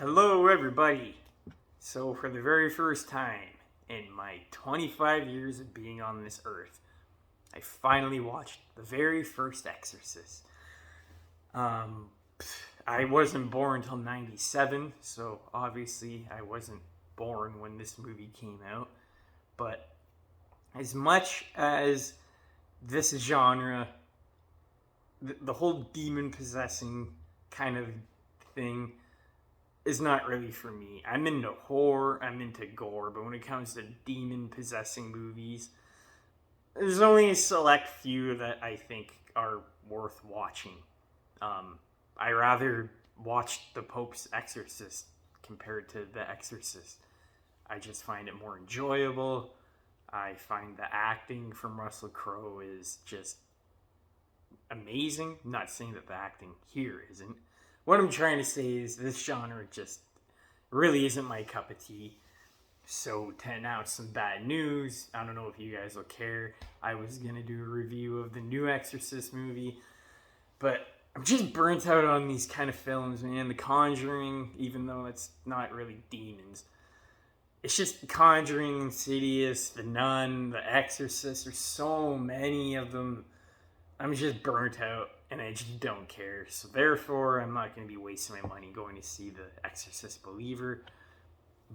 Hello, everybody. So, for the very first time in my 25 years of being on this earth, I finally watched the very first Exorcist. Um, I wasn't born until 97, so obviously I wasn't born when this movie came out. But as much as this genre, the whole demon possessing kind of thing is not really for me. I'm into horror, I'm into gore, but when it comes to demon possessing movies, there's only a select few that I think are worth watching. I rather watch The Pope's Exorcist compared to The Exorcist. I just find it more enjoyable. I find the acting from Russell Crowe is just amazing. I'm not saying that the acting here isn't. What I'm trying to say is this genre just really isn't my cup of tea. So to announce some bad news, I don't know if you guys will care. I was going to do a review of the new Exorcist movie, but I'm just burnt out on these kind of films, man. The Conjuring, even though it's not really demons. It's just Conjuring, Insidious, The Nun, The Exorcist. There's so many of them. I'm just burnt out, and I just don't care. So therefore, I'm not going to be wasting my money going to see The Exorcist Believer.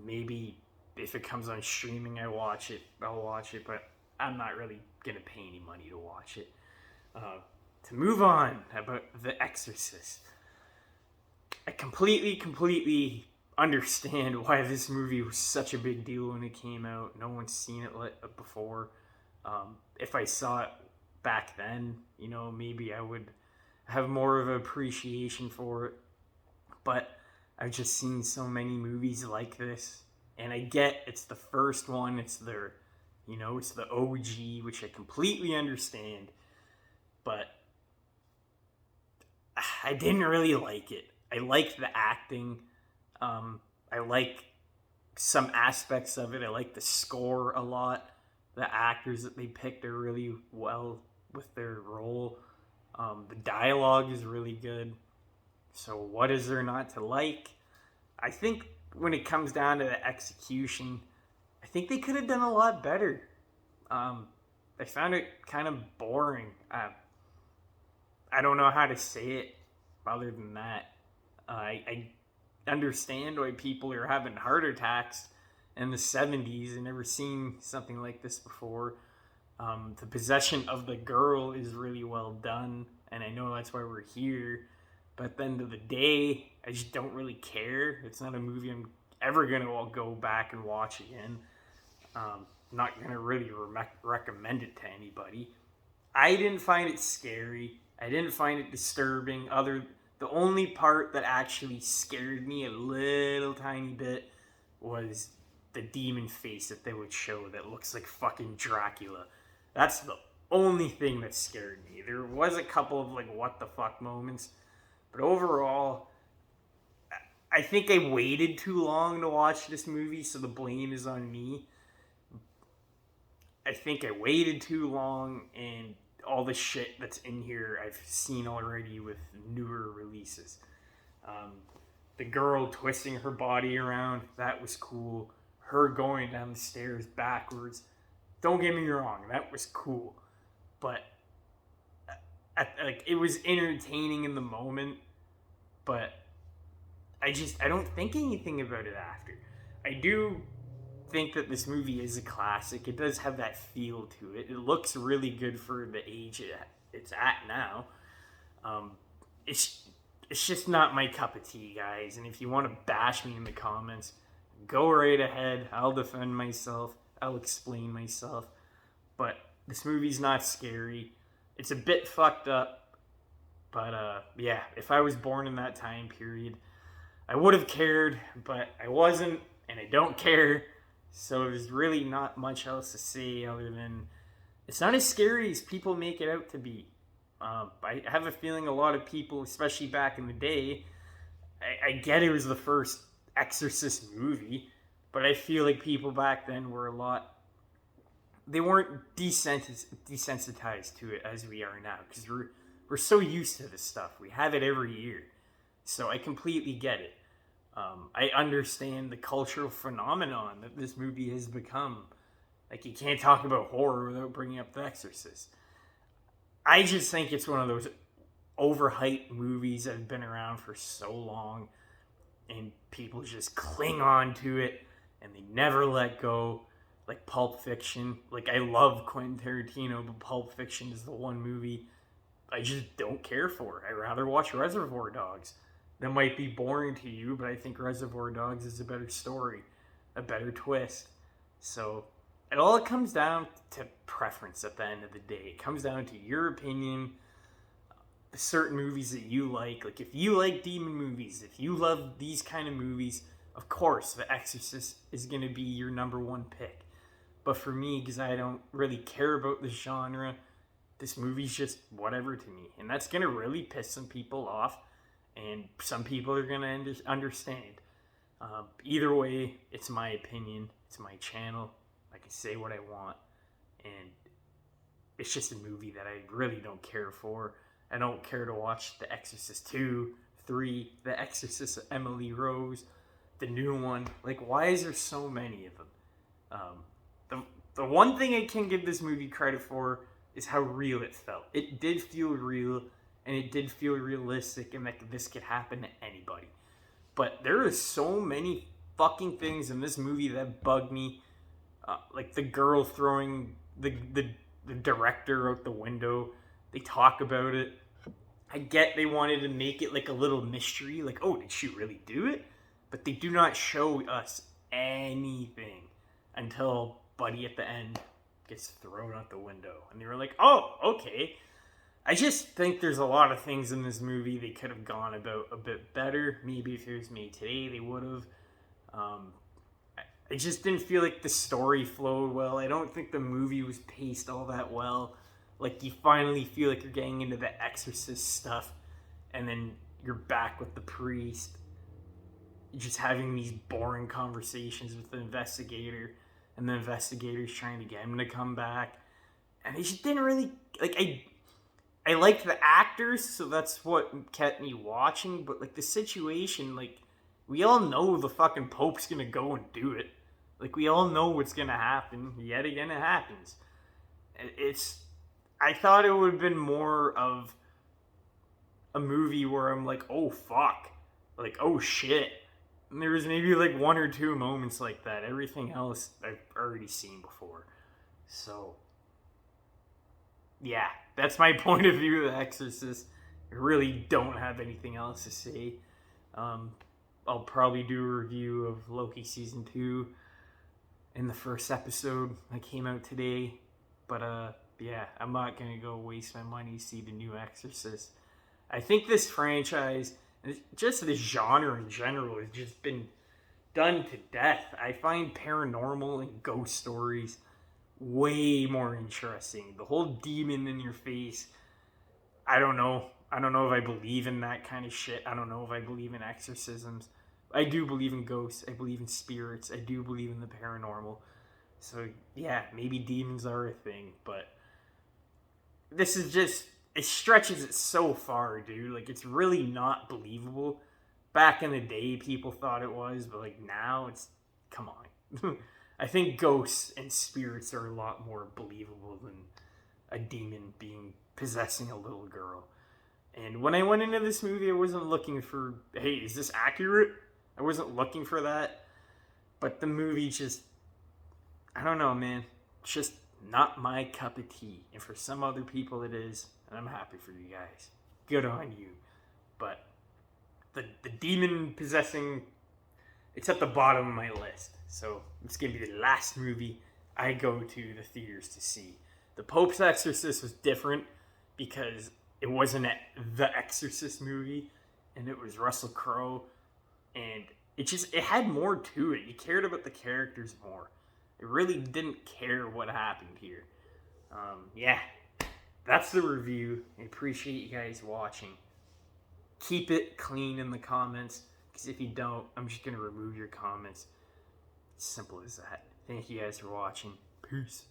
Maybe if it comes on streaming, I'll watch it, but I'm not really going to pay any money to watch it. To move on about The Exorcist. I completely understand why this movie was such a big deal when it came out. No one's seen it before. If I saw it back then, maybe I would have more of an appreciation for it. But I've just seen so many movies like this. And I get it's the first one. It's their, it's the OG, which I completely understand. But I didn't really like it. I liked the acting. I like some aspects of it. I like the score a lot. The actors that they picked are really well with their role. The dialogue is really good. So what is there not to like? I think when it comes down to the execution, I think they could have done a lot better. I found it kind of boring. I don't know how to say it other than that. I understand why people are having heart attacks in the 70s. I've never seen something like this before. The possession of the girl is really well done, and I know that's why we're here. But at the end of the day, I just don't really care. It's not a movie I'm ever going to go back and watch again. I'm not going to really recommend it to anybody. I didn't find it scary. I didn't find it disturbing. The only part that actually scared me a little tiny bit was the demon face that they would show that looks like fucking Dracula. That's the only thing that scared me. There was a couple of what the fuck moments, but overall, I think I waited too long to watch this movie, so the blame is on me. I think I waited too long, and all the shit that's in here I've seen already with newer releases. The girl twisting her body around, that was cool. Her going down the stairs backwards, don't get me wrong, that was cool. But it was entertaining in the moment, but I don't think anything about it after. I do think that this movie is a classic. It does have that feel to it. It looks really good for the age it's at now. It's just not my cup of tea, guys. And if you want to bash me in the comments, go right ahead. I'll defend myself. I'll explain myself. But this movie's not scary. It's a bit fucked up. But yeah, if I was born in that time period, I would have cared, but I wasn't, and I don't care. So there's really not much else to say other than it's not as scary as people make it out to be. I have a feeling a lot of people, especially back in the day, I get it was the first Exorcist movie, but I feel like people back then were they weren't desensitized to it as we are now, because we're so used to this stuff. We have it every year. So I completely get it. I understand the cultural phenomenon that this movie has become. Like, you can't talk about horror without bringing up The Exorcist. I just think it's one of those overhyped movies that have been around for so long, and people just cling on to it, and they never let go. Like Pulp Fiction. Like, I love Quentin Tarantino, but Pulp Fiction is the one movie I just don't care for. I'd rather watch Reservoir Dogs. That might be boring to you, but I think Reservoir Dogs is a better story, a better twist. So, it comes down to preference at the end of the day. It comes down to your opinion, certain movies that you like. Like, if you like demon movies, if you love these kind of movies, of course, The Exorcist is going to be your number one pick. But for me, because I don't really care about the genre, this movie's just whatever to me. And that's going to really piss some people off. And some people are going to understand. Either way, it's my opinion. It's my channel. I can say what I want. And it's just a movie that I really don't care for. I don't care to watch The Exorcist 2, 3, The Exorcist of Emily Rose, the new one. Like, why is there so many of them? The one thing I can give this movie credit for is how real it felt. It did feel real, and it did feel realistic, and that this could happen to anybody. But there are so many fucking things in this movie that bug me. Like the girl throwing the director out the window. They talk about it. I get they wanted to make it like a little mystery. Like, oh, did she really do it? But they do not show us anything until Buddy at the end gets thrown out the window. And they were like, oh, okay. I just think there's a lot of things in this movie they could have gone about a bit better. Maybe if it was made today, they would have. I just didn't feel like the story flowed well. I don't think the movie was paced all that well. Like, you finally feel like you're getting into the Exorcist stuff, and then you're back with the priest. You're just having these boring conversations with the investigator, and the investigator's trying to get him to come back. And it just didn't really... Like, I liked the actors, so that's what kept me watching, but, like, the situation, like, we all know the fucking Pope's gonna go and do it. Like, we all know what's gonna happen. Yet again, it happens. I thought it would have been more of a movie where I'm like, oh, fuck. Like, oh, shit. And there was maybe, like, one or two moments like that. Everything else I've already seen before. So, yeah, that's my point of view of The Exorcist. I really don't have anything else to say. I'll probably do a review of Loki Season 2 in the first episode that came out today. But, yeah, I'm not going to go waste my money to see the new Exorcist. I think this franchise, and just the genre in general, has just been done to death. I find paranormal and ghost stories way more interesting. The whole demon in your face, I don't know. I don't know if I believe in that kind of shit. I don't know if I believe in exorcisms. I do believe in ghosts. I believe in spirits. I do believe in the paranormal. So, yeah, maybe demons are a thing, but this is just, it stretches it so far, dude. Like, it's really not believable. Back in the day, people thought it was, but, like, now it's, come on. I think ghosts and spirits are a lot more believable than a demon possessing a little girl. And when I went into this movie, I wasn't looking for, hey, is this accurate? I wasn't looking for that. But the movie just, I don't know, man. It's just not my cup of tea. And for some other people it is. And I'm happy for you guys. Good on you. But the demon possessing, it's at the bottom of my list. So it's going to be the last movie I go to the theaters to see. The Pope's Exorcist was different because it wasn't the Exorcist movie, and it was Russell Crowe, and it had more to it. You cared about the characters more. It really didn't care what happened here. Yeah, that's the review. I appreciate you guys watching. Keep it clean in the comments, because if you don't, I'm just going to remove your comments. Simple as that. Thank you guys for watching. Peace.